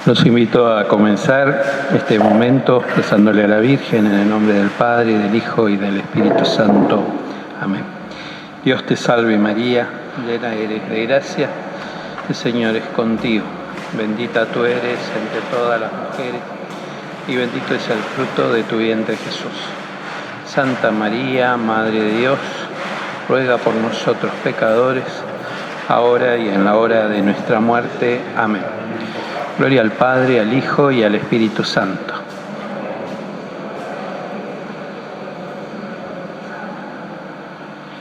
Los invito a comenzar este momento rezándole a la Virgen en el nombre del Padre, del Hijo y del Espíritu Santo. Amén. Dios te salve María, llena eres de gracia, el Señor es contigo. Bendita tú eres entre todas las mujeres y bendito es el fruto de tu vientre Jesús. Santa María, Madre de Dios, ruega por nosotros pecadores, ahora y en la hora de nuestra muerte. Amén. Gloria al Padre, al Hijo y al Espíritu Santo.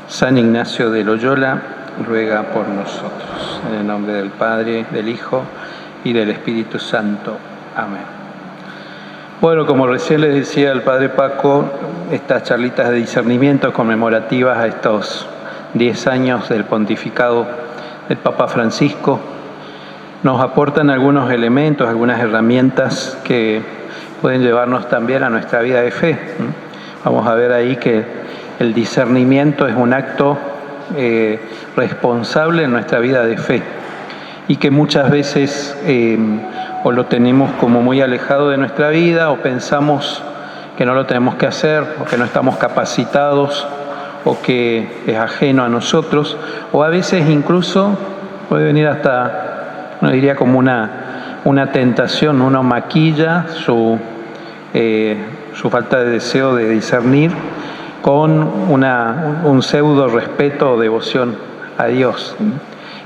San Ignacio de Loyola ruega por nosotros. En el nombre del Padre, del Hijo y del Espíritu Santo. Amén. Bueno, como recién les decía el Padre Paco, estas charlitas de discernimiento conmemorativas a estos 10 años del pontificado del Papa Francisco nos aportan algunos elementos, algunas herramientas que pueden llevarnos también a nuestra vida de fe. Vamos a ver ahí que el discernimiento es un acto responsable en nuestra vida de fe y que muchas veces o lo tenemos como muy alejado de nuestra vida o pensamos que no lo tenemos que hacer o que no estamos capacitados o que es ajeno a nosotros, o a veces incluso puede venir hasta, uno diría como una tentación, uno maquilla su falta de deseo de discernir con un pseudo respeto o devoción a Dios.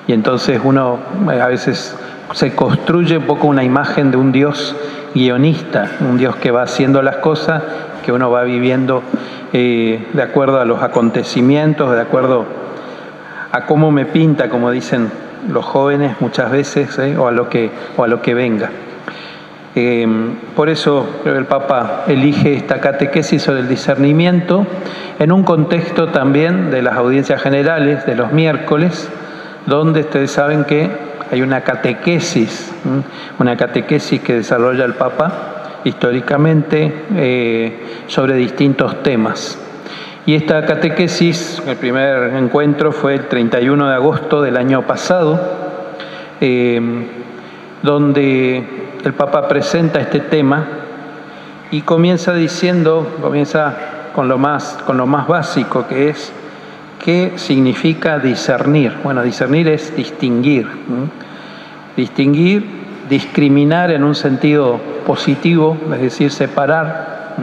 Y entonces uno a veces se construye un poco una imagen de un Dios guionista, un Dios que va haciendo las cosas, que uno va viviendo de acuerdo a los acontecimientos, de acuerdo a cómo me pinta, como dicen los jóvenes muchas veces, o a lo que venga. Por eso creo que el Papa elige esta catequesis sobre el discernimiento en un contexto también de las audiencias generales de los miércoles, donde ustedes saben que hay una catequesis que desarrolla el Papa históricamente sobre distintos temas. Y esta catequesis, el primer encuentro fue el 31 de agosto del año pasado, donde el Papa presenta este tema y comienza con lo más básico, que es ¿qué significa discernir? Bueno, discernir es distinguir. Distinguir, discriminar en un sentido positivo, es decir, separar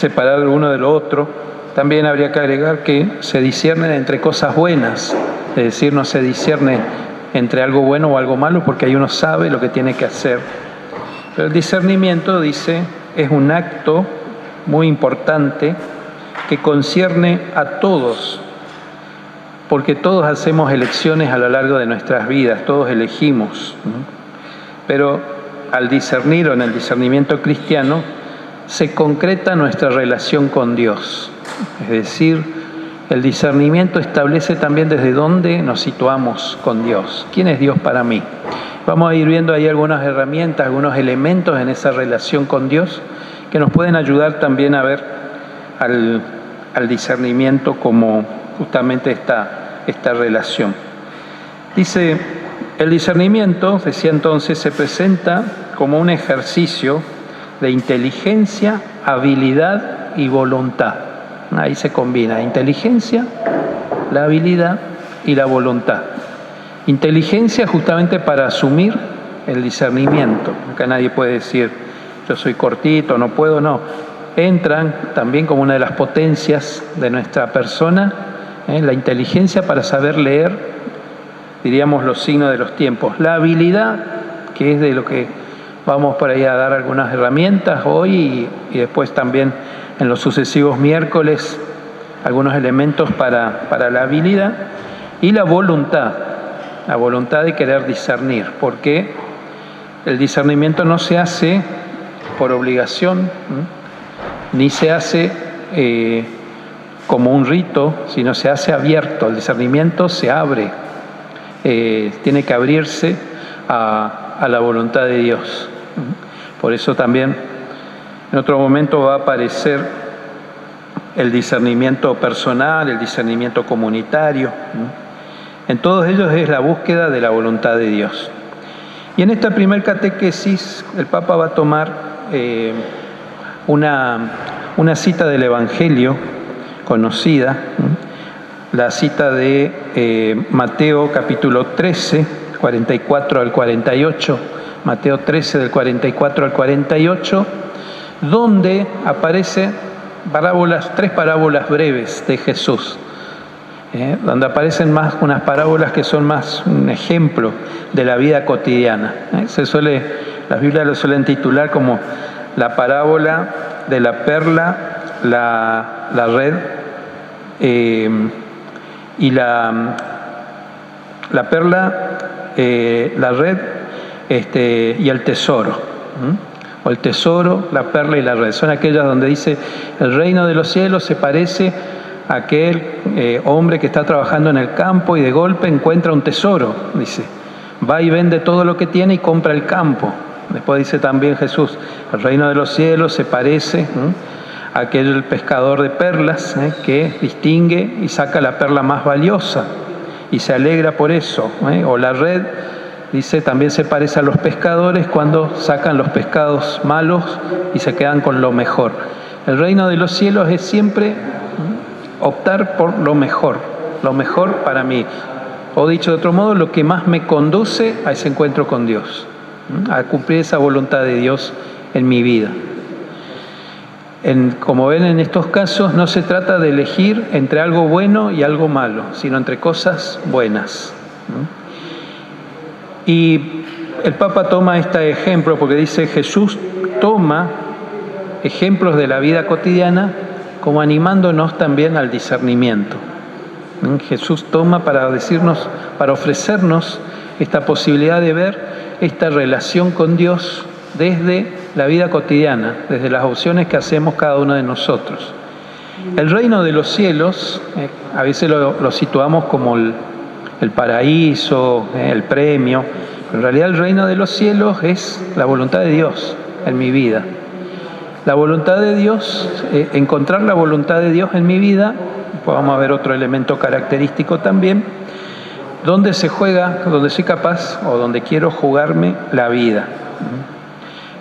de uno de lo otro. También habría que agregar que se disciernen entre cosas buenas, es decir, no se discierne entre algo bueno o algo malo porque ahí uno sabe lo que tiene que hacer. Pero el discernimiento, dice, es un acto muy importante que concierne a todos, porque todos hacemos elecciones a lo largo de nuestras vidas, todos elegimos. Pero al discernir o en el discernimiento cristiano se concreta nuestra relación con Dios. Es decir, el discernimiento establece también desde dónde nos situamos con Dios. ¿Quién es Dios para mí? Vamos a ir viendo ahí algunas herramientas, algunos elementos en esa relación con Dios que nos pueden ayudar también a ver al discernimiento como justamente esta relación. Dice, el discernimiento, decía entonces, se presenta como un ejercicio de inteligencia, habilidad y voluntad. Ahí se combina inteligencia, la habilidad y la voluntad. Inteligencia justamente para asumir el discernimiento. Acá nadie puede decir, yo soy cortito, no puedo, no. Entran también como una de las potencias de nuestra persona, la inteligencia para saber leer, diríamos, los signos de los tiempos. La habilidad, que es de lo que vamos por ahí a dar algunas herramientas hoy y después también en los sucesivos miércoles algunos elementos para la habilidad, y la voluntad de querer discernir, porque el discernimiento no se hace por obligación, ni se hace como un rito, sino se hace abierto. El discernimiento se abre, tiene que abrirse a la voluntad de Dios. Por eso también en otro momento va a aparecer el discernimiento personal, el discernimiento comunitario. En todos ellos es la búsqueda de la voluntad de Dios. Y en esta primer catequesis el Papa va a tomar una cita del Evangelio conocida, la cita de Mateo capítulo 13, 44 al 48, Mateo 13 del 44 al 48, donde aparecen tres parábolas breves de Jesús, donde aparecen más unas parábolas que son más un ejemplo de la vida cotidiana. Las Biblias lo suelen titular como la parábola de la perla, la red y la perla, la red y el tesoro. O el tesoro, la perla y la red. Son aquellas donde dice: el reino de los cielos se parece a aquel hombre que está trabajando en el campo y de golpe encuentra un tesoro. Dice, va y vende todo lo que tiene y compra el campo. Después dice también Jesús: el reino de los cielos se parece a aquel pescador de perlas que distingue y saca la perla más valiosa y se alegra por eso. O la red, dice, también se parece a los pescadores cuando sacan los pescados malos y se quedan con lo mejor. El reino de los cielos es siempre optar por lo mejor para mí. O dicho de otro modo, lo que más me conduce a ese encuentro con Dios, a cumplir esa voluntad de Dios en mi vida. Como ven, en estos casos no se trata de elegir entre algo bueno y algo malo, sino entre cosas buenas. Y el Papa toma este ejemplo porque dice: Jesús toma ejemplos de la vida cotidiana como animándonos también al discernimiento. Jesús toma para decirnos, para ofrecernos esta posibilidad de ver esta relación con Dios desde la vida cotidiana, desde las opciones que hacemos cada uno de nosotros. El reino de los cielos, a veces lo situamos como el paraíso, el premio. En realidad el reino de los cielos es la voluntad de Dios en mi vida. La voluntad de Dios, encontrar la voluntad de Dios en mi vida, pues vamos a ver otro elemento característico también, donde se juega, donde soy capaz o donde quiero jugarme la vida.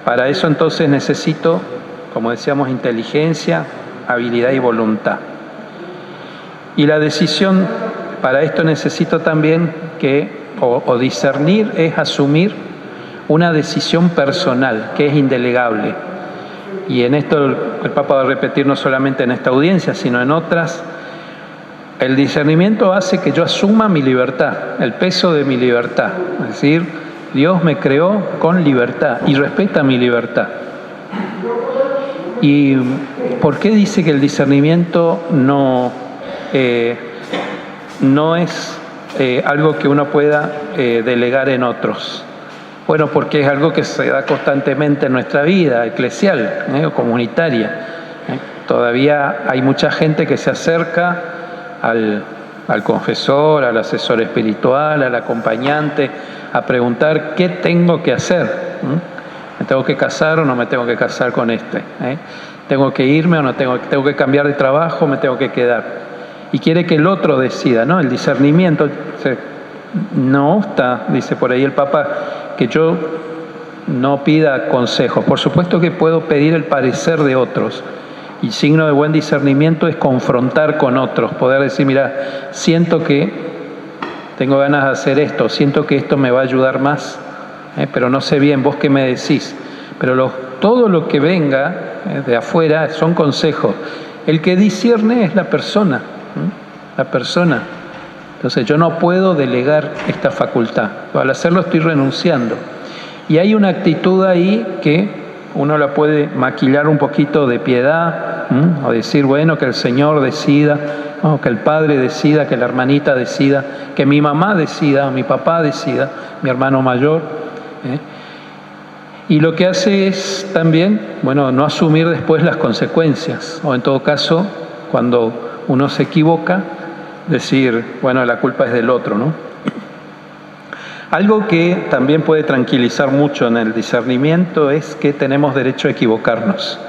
Para eso entonces necesito, como decíamos, inteligencia, habilidad y voluntad. Y la decisión, para esto necesito también o discernir, es asumir una decisión personal que es indelegable. Y en esto el Papa va a repetir no solamente en esta audiencia, sino en otras. El discernimiento hace que yo asuma mi libertad, el peso de mi libertad. Es decir, Dios me creó con libertad y respeta mi libertad. ¿Y por qué dice que el discernimiento no es algo que uno pueda delegar en otros? Bueno, porque es algo que se da constantemente en nuestra vida eclesial o comunitaria. Todavía hay mucha gente que se acerca al confesor, al asesor espiritual, al acompañante, a preguntar qué tengo que hacer. ¿Me tengo que casar o no me tengo que casar con este? ¿Tengo que irme o no tengo que cambiar de trabajo o me tengo que quedar? Y quiere que el otro decida, ¿no? El discernimiento no está, dice por ahí el Papa, que yo no pida consejos. Por supuesto que puedo pedir el parecer de otros. Y signo de buen discernimiento es confrontar con otros, poder decir: mira, siento que tengo ganas de hacer esto, siento que esto me va a ayudar más, pero no sé bien, vos qué me decís. Pero todo lo que venga de afuera son consejos. El que discierne es la persona, la persona. Entonces yo no puedo delegar esta facultad. Al hacerlo estoy renunciando. Y hay una actitud ahí que uno la puede maquillar un poquito de piedad, o decir, bueno, que el Señor decida, o que el Padre decida, que la hermanita decida, que mi mamá decida, mi papá decida, mi hermano mayor. Y lo que hace es también, bueno, no asumir después las consecuencias, o en todo caso, cuando uno se equivoca, decir, bueno, la culpa es del otro, ¿no? Algo que también puede tranquilizar mucho en el discernimiento es que tenemos derecho a equivocarnos.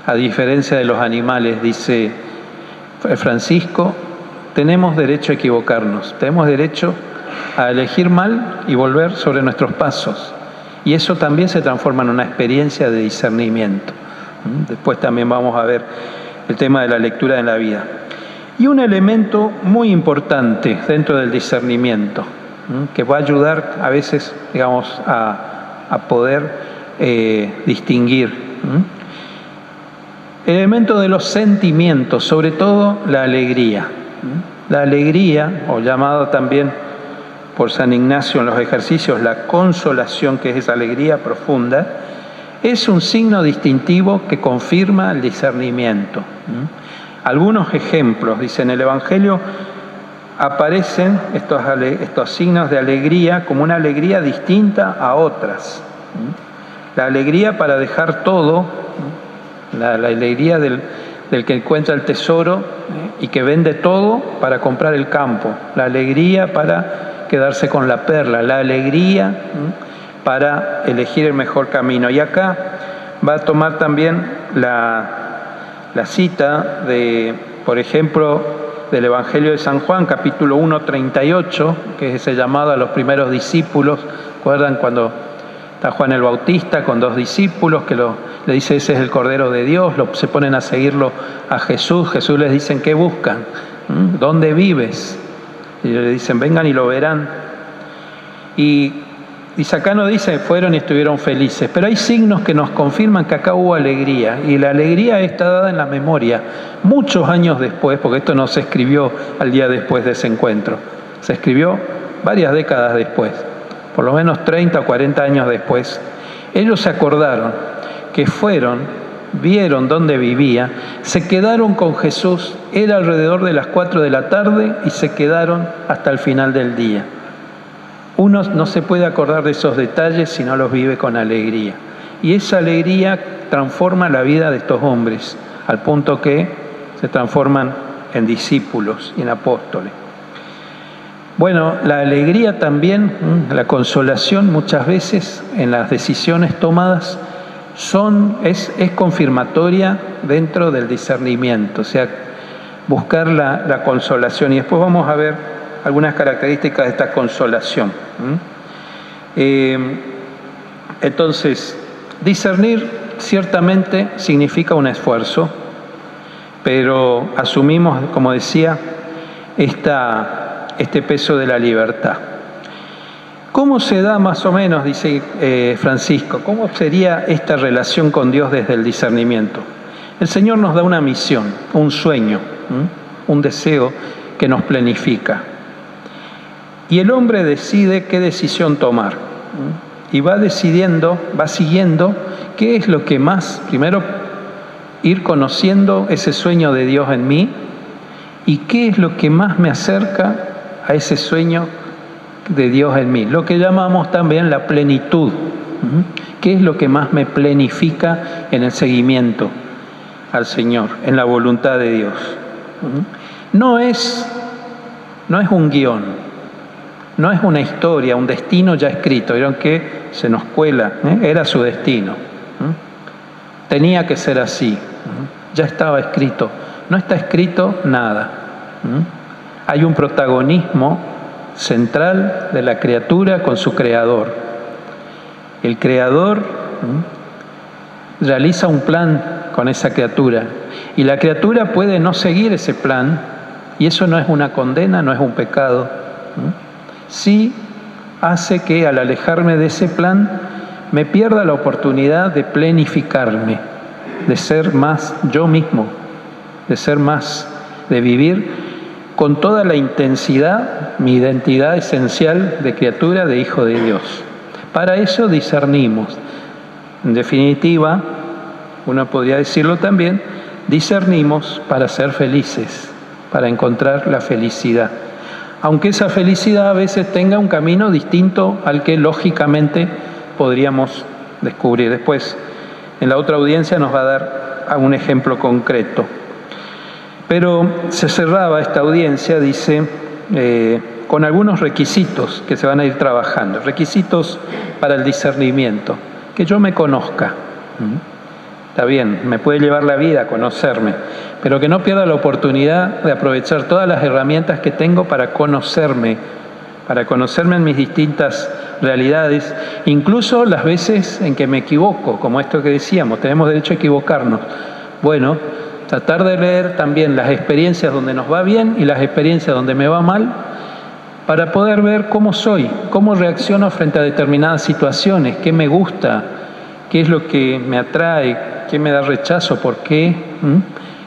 A diferencia de los animales, dice Francisco, tenemos derecho a equivocarnos. Tenemos derecho a elegir mal y volver sobre nuestros pasos. Y eso también se transforma en una experiencia de discernimiento. Después también vamos a ver el tema de la lectura en la vida. Y un elemento muy importante dentro del discernimiento, que va a ayudar a veces, digamos, a poder distinguir. El elemento de los sentimientos, sobre todo la alegría. La alegría, o llamado también por San Ignacio en los ejercicios, la consolación, que es esa alegría profunda, es un signo distintivo que confirma el discernimiento. Algunos ejemplos, dice, en el Evangelio aparecen estos signos de alegría como una alegría distinta a otras. La alegría para dejar todo, la alegría del que encuentra el tesoro y que vende todo para comprar el campo, la alegría para quedarse con la perla, la alegría para elegir el mejor camino. Y acá va a tomar también la cita de, por ejemplo, del Evangelio de San Juan, capítulo 1, 38, que es ese llamado a los primeros discípulos. ¿Recuerdan cuando está Juan el Bautista con 2 discípulos que le dice, ese es el Cordero de Dios, se ponen a seguirlo a Jesús? Jesús les dice, ¿qué buscan? ¿Dónde vives? Y le dicen, vengan y lo verán. Y acá no dice, fueron y estuvieron felices, pero hay signos que nos confirman que acá hubo alegría, y la alegría está dada en la memoria, muchos años después, porque esto no se escribió al día después de ese encuentro, se escribió varias décadas después, por lo menos 30 o 40 años después. Ellos se acordaron que fueron, vieron dónde vivía, se quedaron con Jesús, era alrededor de las 4 de la tarde y se quedaron hasta el final del día. Uno no se puede acordar de esos detalles si no los vive con alegría. Y esa alegría transforma la vida de estos hombres, al punto que se transforman en discípulos y en apóstoles. Bueno, la alegría también, la consolación muchas veces en las decisiones tomadas es confirmatoria dentro del discernimiento, o sea, buscar la consolación. Y después vamos a ver algunas características de esta consolación. Entonces, discernir ciertamente significa un esfuerzo, pero asumimos, como decía, este peso de la libertad. ¿Cómo se da más o menos, dice Francisco, cómo sería esta relación con Dios desde el discernimiento? El Señor nos da una misión, un sueño, un deseo que nos planifica. Y el hombre decide qué decisión tomar. Y va siguiendo qué es lo que más, primero, ir conociendo ese sueño de Dios en mí, y qué es lo que más me acerca a ese sueño de Dios en mí. Lo que llamamos también la plenitud. ¿Qué es lo que más me plenifica en el seguimiento al Señor, en la voluntad de Dios? No es un guión. No es una historia, un destino ya escrito. Vieron que se nos cuela, era su destino. Tenía que ser así. Ya estaba escrito. No está escrito nada. Hay un protagonismo central de la criatura con su creador. El creador realiza un plan con esa criatura. Y la criatura puede no seguir ese plan. Y eso no es una condena, no es un pecado. Sí hace que al alejarme de ese plan me pierda la oportunidad de planificarme, de ser más yo mismo, de vivir con toda la intensidad mi identidad esencial de criatura, de hijo de Dios. Para eso discernimos. En definitiva, uno podría decirlo también, discernimos para ser felices, para encontrar la felicidad. Aunque esa felicidad a veces tenga un camino distinto al que lógicamente podríamos descubrir. Después, en la otra audiencia nos va a dar un ejemplo concreto. Pero se cerraba esta audiencia, dice, con algunos requisitos que se van a ir trabajando. Requisitos para el discernimiento. Que yo me conozca. Está bien, me puede llevar la vida a conocerme, pero que no pierda la oportunidad de aprovechar todas las herramientas que tengo para conocerme para conocerme en mis distintas realidades, incluso las veces en que me equivoco, como esto que decíamos, tenemos derecho a equivocarnos. Bueno, tratar de leer también las experiencias donde nos va bien y las experiencias donde me va mal, para poder ver cómo soy, cómo reacciono frente a determinadas situaciones, qué me gusta, qué es lo que me atrae, qué me da rechazo, por qué,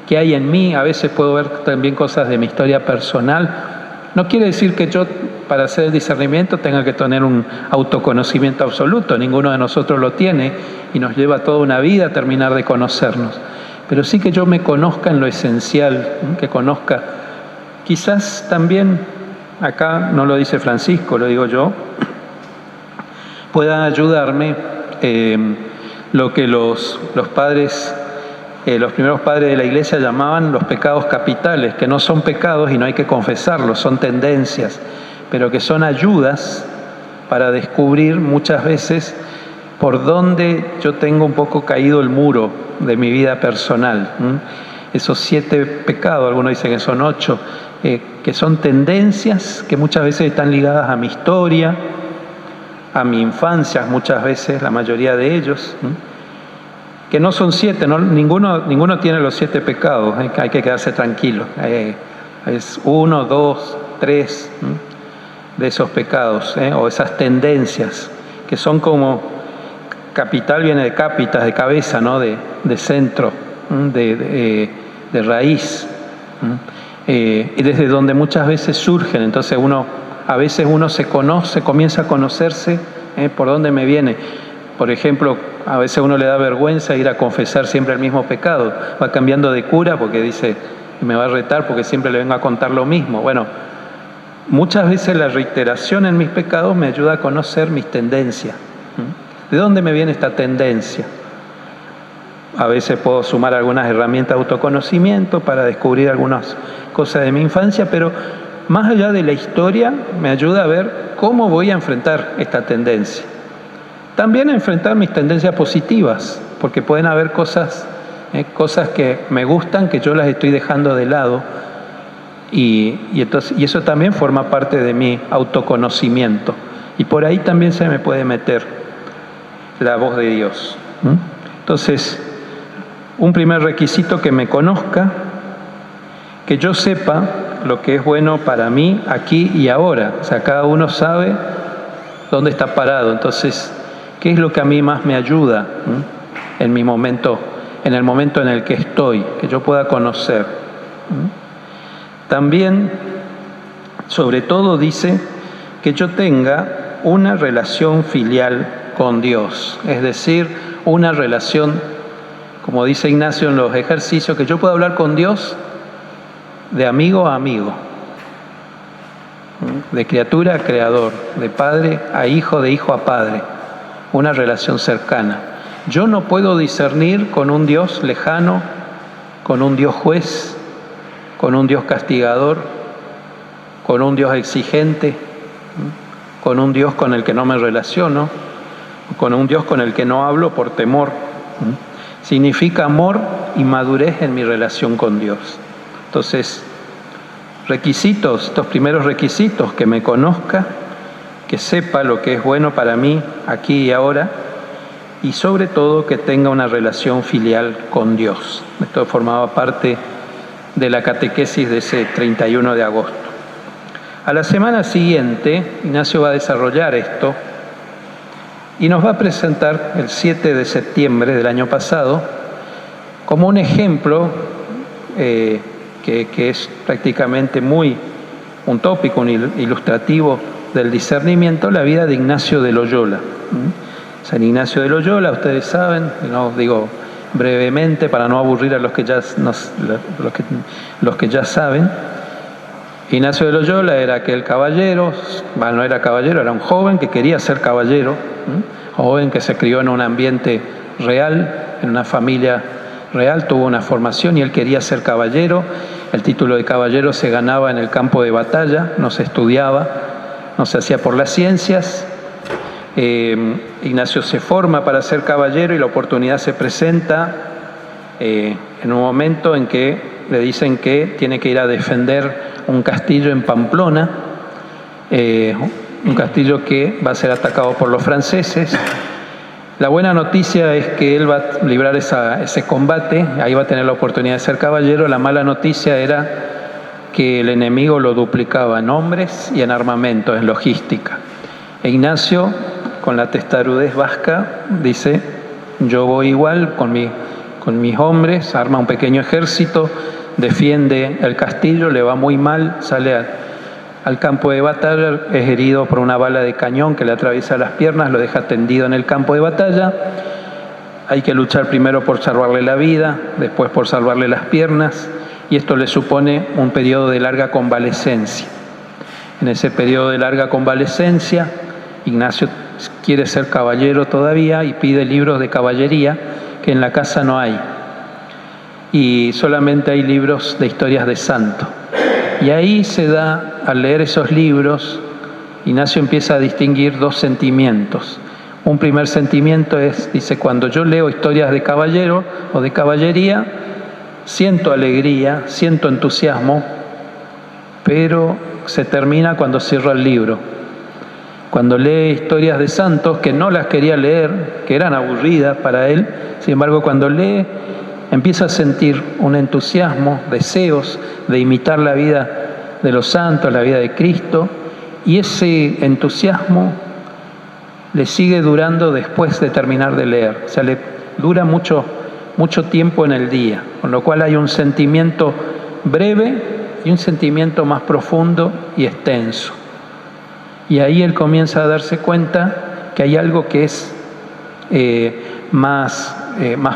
qué hay en mí. A veces puedo ver también cosas de mi historia personal. No quiere decir que yo, para hacer el discernimiento, tenga que tener un autoconocimiento absoluto. Ninguno de nosotros lo tiene y nos lleva toda una vida a terminar de conocernos. Pero sí que yo me conozca en lo esencial, que conozca. Quizás también, acá no lo dice Francisco, lo digo yo, pueda ayudarme lo que los padres, los primeros padres de la Iglesia llamaban los pecados capitales, que no son pecados y no hay que confesarlos, son tendencias, pero que son ayudas para descubrir muchas veces por dónde yo tengo un poco caído el muro de mi vida personal. Esos 7 pecados, algunos dicen que son 8, que son tendencias que muchas veces están ligadas a mi historia, a mi infancia, muchas veces, la mayoría de ellos, que no son 7, ninguno tiene los 7 pecados, hay que quedarse tranquilo. Es 1, 2, 3 de esos pecados, o esas tendencias, que son como capital, viene de capitas, de cabeza, ¿no? de centro, de raíz, y desde donde muchas veces surgen. Entonces a veces uno se conoce, comienza a conocerse por dónde me viene. Por ejemplo, a veces uno le da vergüenza ir a confesar siempre el mismo pecado, va cambiando de cura porque dice, me va a retar porque siempre le vengo a contar lo mismo. Bueno, muchas veces la reiteración en mis pecados me ayuda a conocer mis tendencias. ¿De dónde me viene esta tendencia? A veces puedo sumar algunas herramientas de autoconocimiento para descubrir algunas cosas de mi infancia, pero más allá de la historia me ayuda a ver cómo voy a enfrentar esta tendencia. También a enfrentar mis tendencias positivas, porque pueden haber cosas que me gustan, que yo las estoy dejando de lado, y eso también forma parte de mi autoconocimiento. Y por ahí también se me puede meter la voz de Dios. Entonces, un primer requisito, que me conozca, que yo sepa lo que es bueno para mí aquí y ahora. O sea, cada uno sabe dónde está parado. Entonces, ¿qué es lo que a mí más me ayuda en mi momento, en el momento en el que estoy, que yo pueda conocer? También, sobre todo, dice que yo tenga una relación filial con Dios, es decir, una relación, como dice Ignacio en los ejercicios, que yo pueda hablar con Dios de amigo a amigo, de criatura a creador, de padre a hijo, de hijo a padre, una relación cercana. Yo no puedo discernir con un Dios lejano, con un Dios juez, con un Dios castigador, con un Dios exigente, con un Dios con el que no me relaciono, con un Dios con el que no hablo por temor. Significa amor y madurez en mi relación con Dios. Entonces, requisitos, estos primeros requisitos: que me conozca, que sepa lo que es bueno para mí aquí y ahora, y sobre todo que tenga una relación filial con Dios. Esto formaba parte de la catequesis de ese 31 de agosto. A la semana siguiente, Ignacio va a desarrollar esto y nos va a presentar el 7 de septiembre del año pasado como un ejemplo que es prácticamente un tópico, un ilustrativo del discernimiento, la vida de Ignacio de Loyola. San Ignacio de Loyola, ustedes saben, no digo brevemente para no aburrir a los que ya saben. Ignacio de Loyola era aquel caballero, no era caballero, era un joven que quería ser caballero, joven que se crió en un ambiente real, en una familia real, tuvo una formación y él quería ser caballero. El título de caballero se ganaba en el campo de batalla, no se estudiaba, no se hacía por las ciencias. Ignacio se forma para ser caballero y la oportunidad se presenta en un momento en que le dicen que tiene que ir a defender un castillo en Pamplona, un castillo que va a ser atacado por los franceses. La buena noticia es que él va a librar ese combate, ahí va a tener la oportunidad de ser caballero. La mala noticia era que el enemigo lo duplicaba en hombres y en armamento, en logística. E Ignacio, con la testarudez vasca, dice: yo voy igual con mis hombres, arma un pequeño ejército, defiende el castillo, le va muy mal, sale al campo de batalla, es herido por una bala de cañón que le atraviesa las piernas, lo deja tendido en el campo de batalla. Hay que luchar primero por salvarle la vida, después por salvarle las piernas, y esto le supone un periodo de larga convalecencia. En ese periodo de larga convalecencia, Ignacio quiere ser caballero todavía y pide libros de caballería, que en la casa no hay. Y solamente hay libros de historias de santos. Y ahí se da, al leer esos libros, Ignacio empieza a distinguir dos sentimientos. Un primer sentimiento dice, cuando yo leo historias de caballero o de caballería, siento alegría, siento entusiasmo, pero se termina cuando cierro el libro. Cuando lee historias de santos que no las quería leer, que eran aburridas para él, sin embargo, cuando lee, empieza a sentir un entusiasmo, deseos de imitar la vida de los santos, la vida de Cristo, y ese entusiasmo le sigue durando después de terminar de leer. O sea, le dura mucho tiempo en el día, con lo cual hay un sentimiento breve y un sentimiento más profundo y extenso. Y ahí él comienza a darse cuenta que hay algo que es más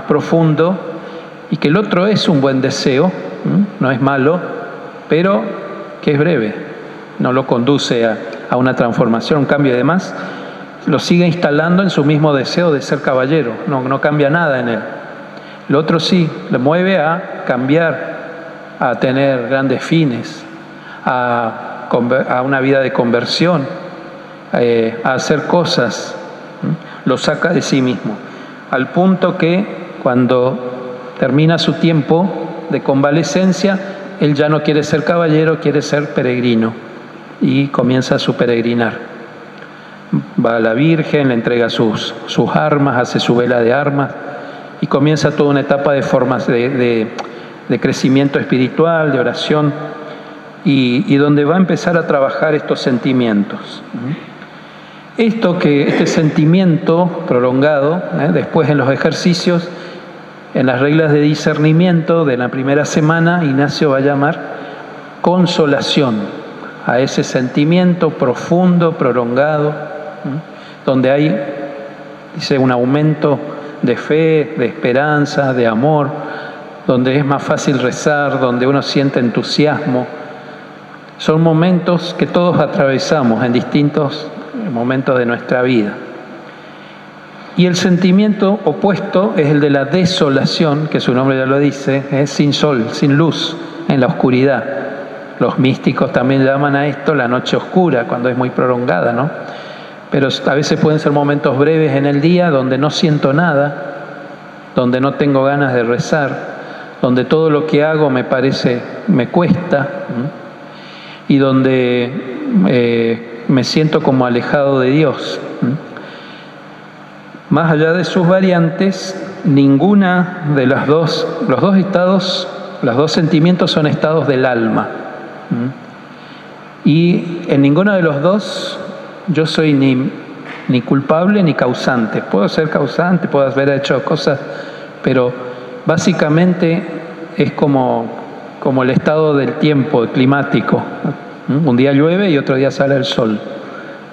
profundo, y que el otro es un buen deseo, no es malo, pero que es breve, no lo conduce a una transformación, un cambio, y además lo sigue instalando en su mismo deseo de ser caballero, no cambia nada en él. Lo otro sí, le mueve a cambiar, a tener grandes fines, a una vida de conversión, a hacer cosas, lo saca de sí mismo, al punto que cuando termina su tiempo de convalecencia, él ya no quiere ser caballero, quiere ser peregrino, y comienza su peregrinar. Va a la Virgen, le entrega sus armas, hace su vela de armas, y comienza toda una etapa de crecimiento espiritual, de oración, y donde va a empezar a trabajar estos sentimientos. Este sentimiento prolongado, después en los ejercicios, en las reglas de discernimiento de la primera semana, Ignacio va a llamar consolación a ese sentimiento profundo, prolongado, donde hay, dice, un aumento de fe, de esperanza, de amor, donde es más fácil rezar, donde uno siente entusiasmo. Son momentos que todos atravesamos en distintos momentos de nuestra vida. Y el sentimiento opuesto es el de la desolación, que su nombre ya lo dice, es sin sol, sin luz, en la oscuridad. Los místicos también llaman a esto la noche oscura, cuando es muy prolongada, ¿no? Pero a veces pueden ser momentos breves en el día donde no siento nada, donde no tengo ganas de rezar, donde todo lo que hago me cuesta, y donde me siento como alejado de Dios. Más allá de sus variantes, ninguna de los dos estados, los dos sentimientos son estados del alma. Y en ninguno de los dos yo soy ni culpable ni causante. Puedo ser causante, puedo haber hecho cosas, pero básicamente es como el estado del tiempo climático. Un día llueve y otro día sale el sol.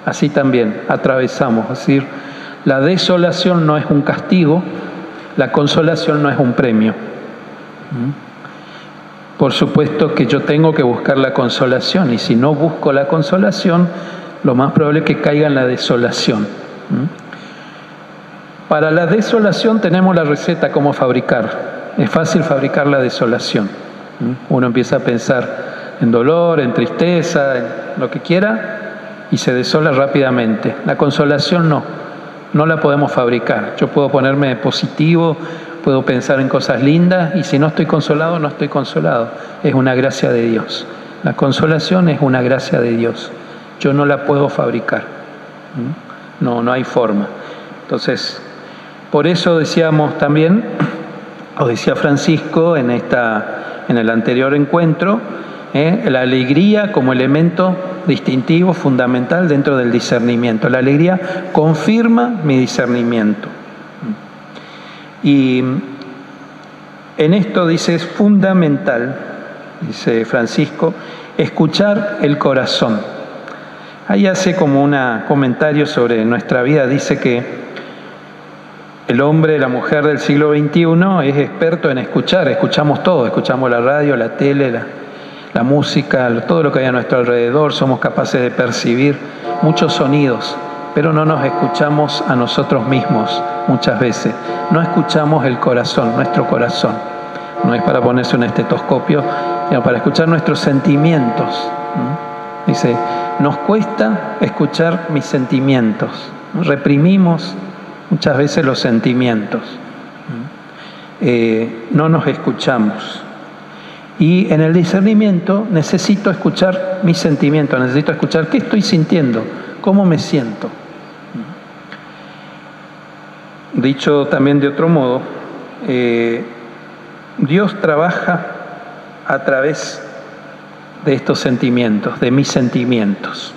Así también atravesamos, es decir, la desolación no es un castigo, la consolación no es un premio. Por supuesto que yo tengo que buscar la consolación, y si no busco la consolación, lo más probable es que caiga en la desolación. Para la desolación tenemos la receta cómo fabricar. Es fácil fabricar la desolación. Uno empieza a pensar en dolor, en tristeza, en lo que quiera, y se desola rápidamente. La consolación no la podemos fabricar. Yo puedo ponerme positivo, puedo pensar en cosas lindas, y si no estoy consolado, no estoy consolado. Es una gracia de Dios. La consolación es una gracia de Dios. yo no la puedo fabricar. No hay forma. Entonces, por eso decíamos también, o decía Francisco en el anterior encuentro, la alegría como elemento distintivo, fundamental dentro del discernimiento. La alegría confirma mi discernimiento. Y en esto dice, es fundamental, dice Francisco, escuchar el corazón. Ahí hace como un comentario sobre nuestra vida, dice que el hombre, la mujer del siglo XXI es experto en escuchar, escuchamos todo, escuchamos la radio, la tele, la música, todo lo que hay a nuestro alrededor, somos capaces de percibir muchos sonidos, pero no nos escuchamos a nosotros mismos muchas veces, no escuchamos el corazón, nuestro corazón, no es para ponerse un estetoscopio, sino para escuchar nuestros sentimientos. Dice, nos cuesta escuchar mis sentimientos, reprimimos muchas veces los sentimientos, no nos escuchamos. Y en el discernimiento necesito escuchar mis sentimientos, necesito escuchar qué estoy sintiendo, cómo me siento. Dicho también de otro modo, Dios trabaja a través de estos sentimientos, de mis sentimientos.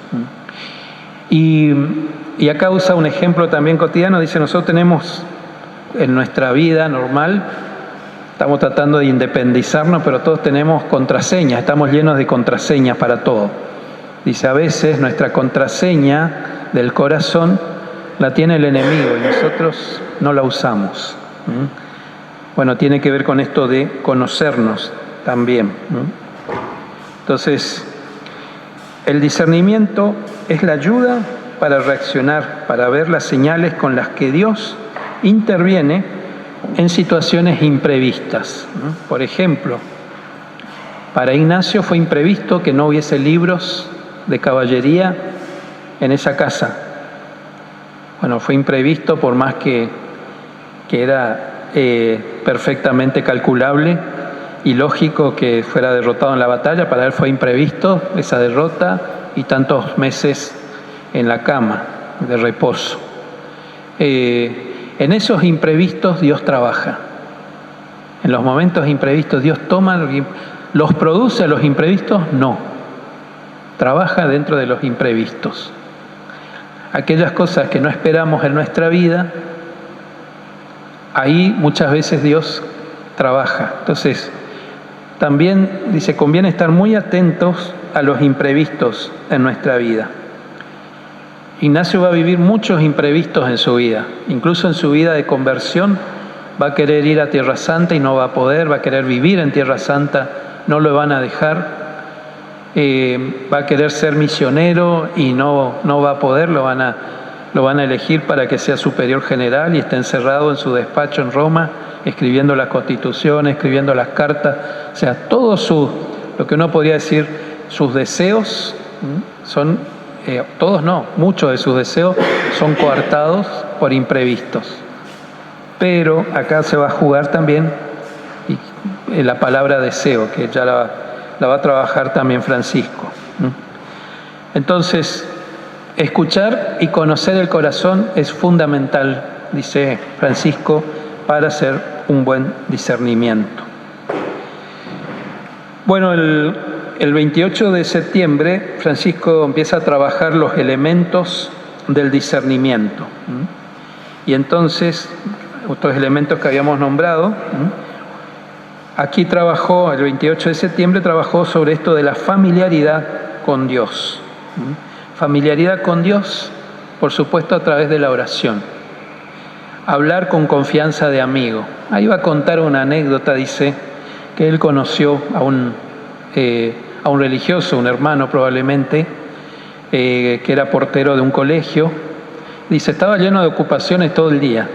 Y acá usa un ejemplo también cotidiano, dice, nosotros tenemos en nuestra vida normal, estamos tratando de independizarnos, pero todos tenemos contraseñas, estamos llenos de contraseñas para todo. Dice, a veces nuestra contraseña del corazón la tiene el enemigo y nosotros no la usamos. Bueno, tiene que ver con esto de conocernos también. Entonces, el discernimiento es la ayuda para reaccionar, para ver las señales con las que Dios interviene en situaciones imprevistas. Por ejemplo, para Ignacio fue imprevisto que no hubiese libros de caballería en esa casa. Bueno, fue imprevisto por más que era perfectamente calculable y lógico que fuera derrotado en la batalla. Para él fue imprevisto esa derrota y tantos meses en la cama de reposo. En esos imprevistos Dios trabaja. En los momentos imprevistos Dios toma, los produce a los imprevistos, no. Trabaja dentro de los imprevistos. Aquellas cosas que no esperamos en nuestra vida, ahí muchas veces Dios trabaja. Entonces, también dice, conviene estar muy atentos a los imprevistos en nuestra vida. Ignacio va a vivir muchos imprevistos en su vida, incluso en su vida de conversión. Va a querer ir a Tierra Santa y no va a poder, va a querer vivir en Tierra Santa, no lo van a dejar. Va a querer ser misionero y no va a poder, lo van a elegir para que sea superior general y esté encerrado en su despacho en Roma, escribiendo la Constitución, escribiendo las cartas. O sea, todo lo que uno podría decir, sus deseos son... todos no, muchos de sus deseos son coartados por imprevistos. Pero acá se va a jugar también la palabra deseo, que ya la va a trabajar también Francisco. Entonces, escuchar y conocer el corazón es fundamental, dice Francisco, para hacer un buen discernimiento. Bueno, el 28 de septiembre, Francisco empieza a trabajar los elementos del discernimiento. Y entonces, otros elementos que habíamos nombrado, aquí trabajó, el 28 de septiembre, trabajó sobre esto de la familiaridad con Dios. Familiaridad con Dios, por supuesto, a través de la oración. Hablar con confianza de amigo. Ahí va a contar una anécdota, dice, que él conoció a un religioso, un hermano probablemente, que era portero de un colegio. Dice, estaba lleno de ocupaciones todo el día.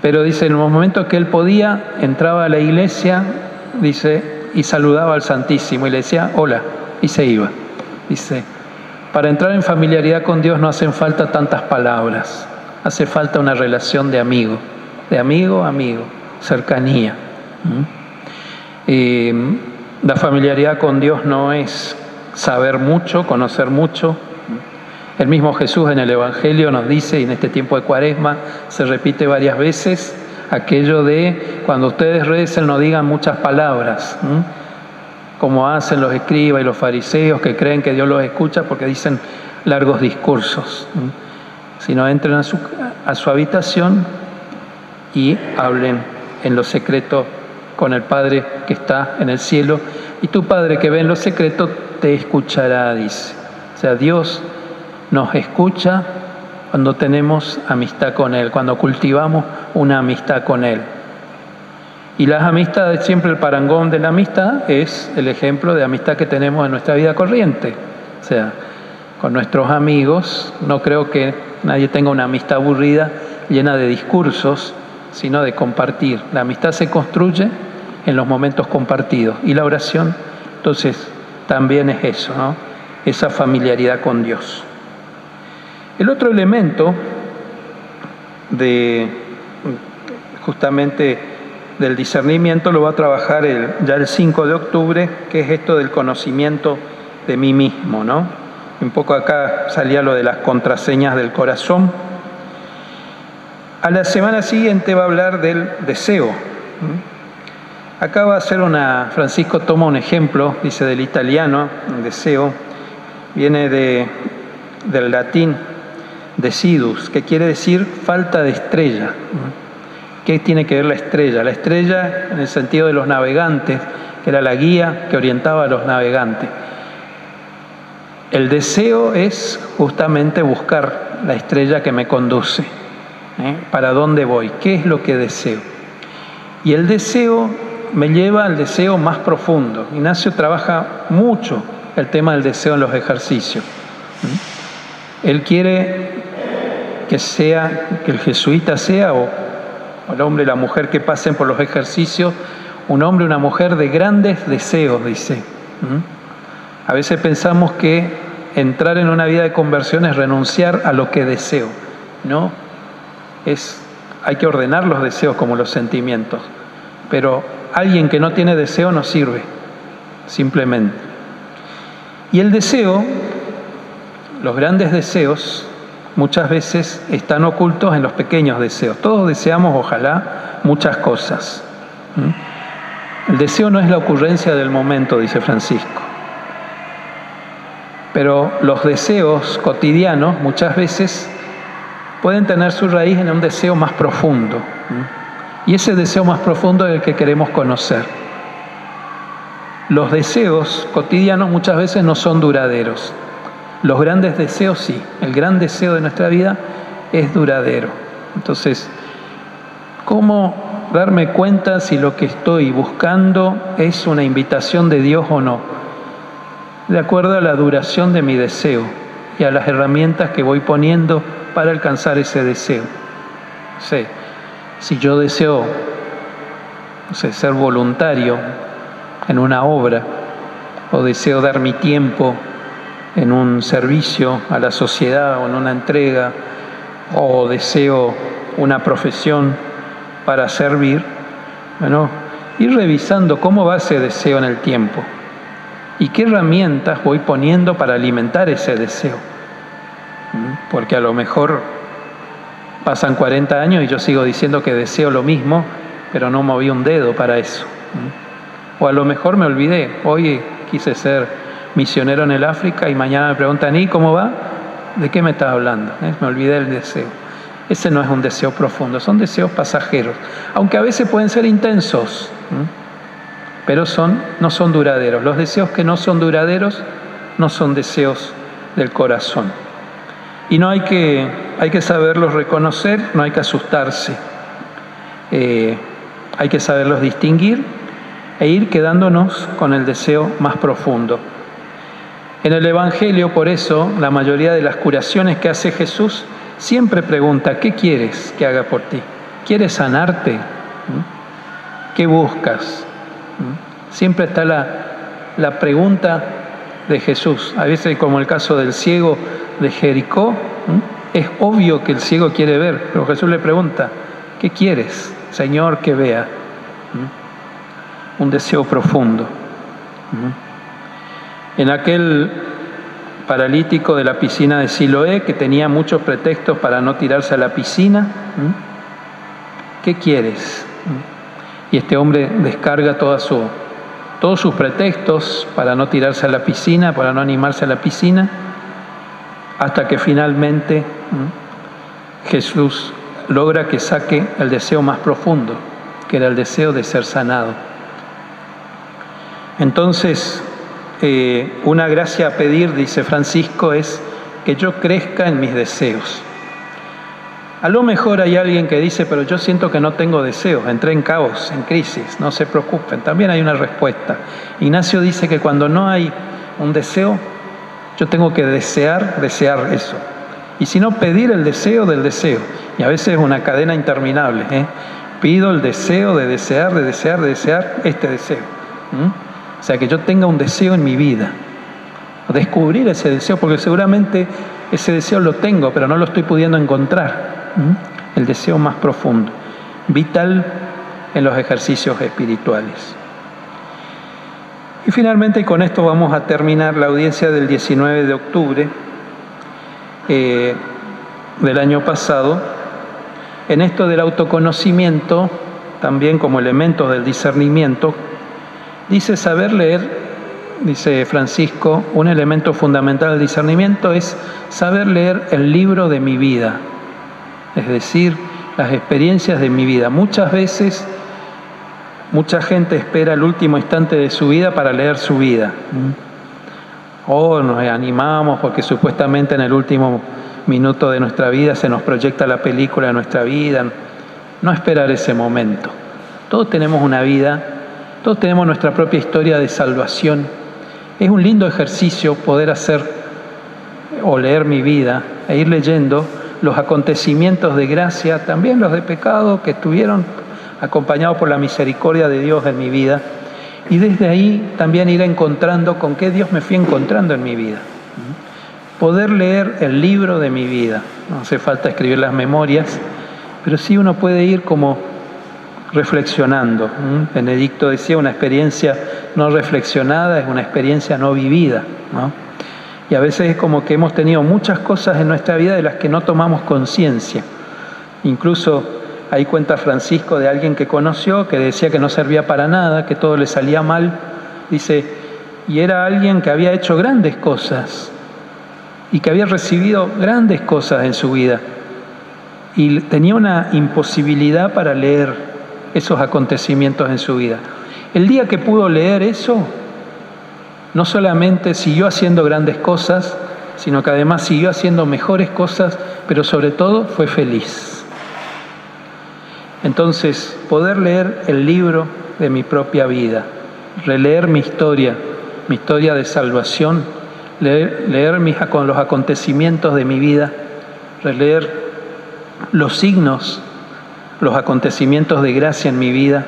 Pero dice, en los momentos que él podía, entraba a la iglesia, dice, y saludaba al Santísimo y le decía, hola, y se iba. Dice, para entrar en familiaridad con Dios no hacen falta tantas palabras, hace falta una relación de amigo, amigo, cercanía. La familiaridad con Dios no es saber mucho, conocer mucho. El mismo Jesús en el Evangelio nos dice, y en este tiempo de Cuaresma se repite varias veces, aquello de cuando ustedes recen no digan muchas palabras, como hacen los escribas y los fariseos que creen que Dios los escucha porque dicen largos discursos, sino entren a su habitación y hablen en lo secreto con el Padre que está en el cielo, y tu Padre que ve en lo secreto te escuchará, dice. O sea, Dios nos escucha cuando tenemos amistad con Él, cuando cultivamos una amistad con Él. Y las amistades, siempre el parangón de la amistad es el ejemplo de amistad que tenemos en nuestra vida corriente. O sea, con nuestros amigos, no creo que nadie tenga una amistad aburrida, llena de discursos, sino de compartir. La amistad se construye en los momentos compartidos. Y la oración, entonces, también es eso, ¿no? Esa familiaridad con Dios. El otro elemento justamente del discernimiento lo va a trabajar ya el 5 de octubre, que es esto del conocimiento de mí mismo, ¿no? Un poco acá salía lo de las contraseñas del corazón. A la semana siguiente va a hablar del deseo. Acá va a hacer Francisco toma un ejemplo, dice del italiano, el deseo, viene del latín decidus, que quiere decir falta de estrella. ¿Qué tiene que ver la estrella? La estrella en el sentido de los navegantes, que era la guía que orientaba a los navegantes. El deseo es justamente buscar la estrella que me conduce. ¿Para dónde voy? ¿Qué es lo que deseo? Y el deseo me lleva al deseo más profundo. Ignacio trabaja mucho el tema del deseo en los ejercicios. Él quiere que el jesuita sea, o el hombre y la mujer que pasen por los ejercicios, un hombre y una mujer de grandes deseos, dice. A veces pensamos que entrar en una vida de conversión es renunciar a lo que deseo. No, hay que ordenar los deseos como los sentimientos. Pero alguien que no tiene deseo no sirve, simplemente. Y el deseo, los grandes deseos, muchas veces están ocultos en los pequeños deseos. Todos deseamos, ojalá, muchas cosas. El deseo no es la ocurrencia del momento, dice Francisco. Pero los deseos cotidianos muchas veces pueden tener su raíz en un deseo más profundo. Y ese deseo más profundo es el que queremos conocer. Los deseos cotidianos muchas veces no son duraderos. Los grandes deseos sí. El gran deseo de nuestra vida es duradero. Entonces, ¿cómo darme cuenta si lo que estoy buscando es una invitación de Dios o no? De acuerdo a la duración de mi deseo y a las herramientas que voy poniendo para alcanzar ese deseo. Si yo deseo ser voluntario en una obra, o deseo dar mi tiempo en un servicio a la sociedad o en una entrega, o deseo una profesión para servir, ir revisando cómo va ese deseo en el tiempo y qué herramientas voy poniendo para alimentar ese deseo. Porque a lo mejor pasan 40 años y yo sigo diciendo que deseo lo mismo, pero no moví un dedo para eso. O a lo mejor me olvidé. Hoy quise ser misionero en el África y mañana me preguntan, ¿y cómo va? ¿De qué me estás hablando? Me olvidé del deseo. Ese no es un deseo profundo, son deseos pasajeros, aunque a veces pueden ser intensos, pero no son duraderos. Los deseos que no son duraderos no son deseos del corazón. Y hay que saberlos reconocer, no hay que asustarse. Hay que saberlos distinguir e ir quedándonos con el deseo más profundo. En el Evangelio, por eso, la mayoría de las curaciones que hace Jesús siempre pregunta, ¿qué quieres que haga por ti? ¿Quieres sanarte? ¿Qué buscas? Siempre está la pregunta de Jesús. A veces, como el caso del ciego de Jericó, es obvio que el ciego quiere ver, pero Jesús le pregunta, ¿qué quieres, Señor, que vea? Un deseo profundo. en aquel paralítico de la piscina de Siloé que tenía muchos pretextos para no tirarse a la piscina. ¿Qué quieres? Y este hombre descarga todos sus pretextos para no tirarse a la piscina, para no animarse a la piscina, hasta que finalmente Jesús logra que saque el deseo más profundo, que era el deseo de ser sanado. Entonces, una gracia a pedir, dice Francisco, es que yo crezca en mis deseos. A lo mejor hay alguien que dice, pero yo siento que no tengo deseos, entré en caos, en crisis, no se preocupen, también hay una respuesta. Ignacio dice que cuando no hay un deseo, yo tengo que desear eso. Y si no, pedir el deseo del deseo. Y a veces es una cadena interminable. Pido el deseo de desear este deseo. O sea, que yo tenga un deseo en mi vida. Descubrir ese deseo, porque seguramente ese deseo lo tengo, pero no lo estoy pudiendo encontrar. El deseo más profundo, vital en los ejercicios espirituales. Y finalmente, y con esto vamos a terminar la audiencia del 19 de octubre del año pasado, en esto del autoconocimiento, también como elementos del discernimiento, dice saber leer, dice Francisco, un elemento fundamental del discernimiento es saber leer el libro de mi vida, es decir, las experiencias de mi vida. Muchas veces, mucha gente espera el último instante de su vida para leer su vida. O nos animamos porque supuestamente en el último minuto de nuestra vida se nos proyecta la película de nuestra vida. No esperar ese momento. Todos tenemos una vida, todos tenemos nuestra propia historia de salvación. Es un lindo ejercicio poder hacer o leer mi vida e ir leyendo los acontecimientos de gracia, también los de pecado que estuvieron acompañados por la misericordia de Dios en mi vida, y desde ahí también ir encontrando con qué Dios me fui encontrando en mi vida. Poder leer el libro de mi vida. No hace falta escribir las memorias, pero sí uno puede ir como reflexionando. Benedicto decía, una experiencia no reflexionada es una experiencia no vivida, ¿no? Y a veces es como que hemos tenido muchas cosas en nuestra vida de las que no tomamos conciencia. Incluso ahí cuenta Francisco de alguien que conoció, que decía que no servía para nada, que todo le salía mal. Dice, y era alguien que había hecho grandes cosas y que había recibido grandes cosas en su vida. Y tenía una imposibilidad para leer esos acontecimientos en su vida. El día que pudo leer eso, no solamente siguió haciendo grandes cosas, sino que además siguió haciendo mejores cosas, pero sobre todo fue feliz. Entonces, poder leer el libro de mi propia vida, releer mi historia de salvación, leer los acontecimientos de mi vida, releer los signos, los acontecimientos de gracia en mi vida,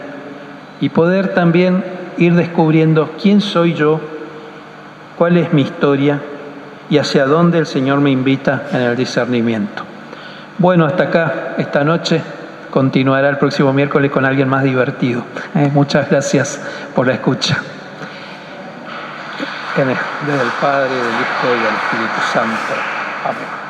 y poder también ir descubriendo quién soy yo, cuál es mi historia y hacia dónde el Señor me invita en el discernimiento. Bueno, hasta acá esta noche. Continuará el próximo miércoles con alguien más divertido. Muchas gracias por la escucha. Desde el Padre, del Hijo y del Espíritu Santo. Amén.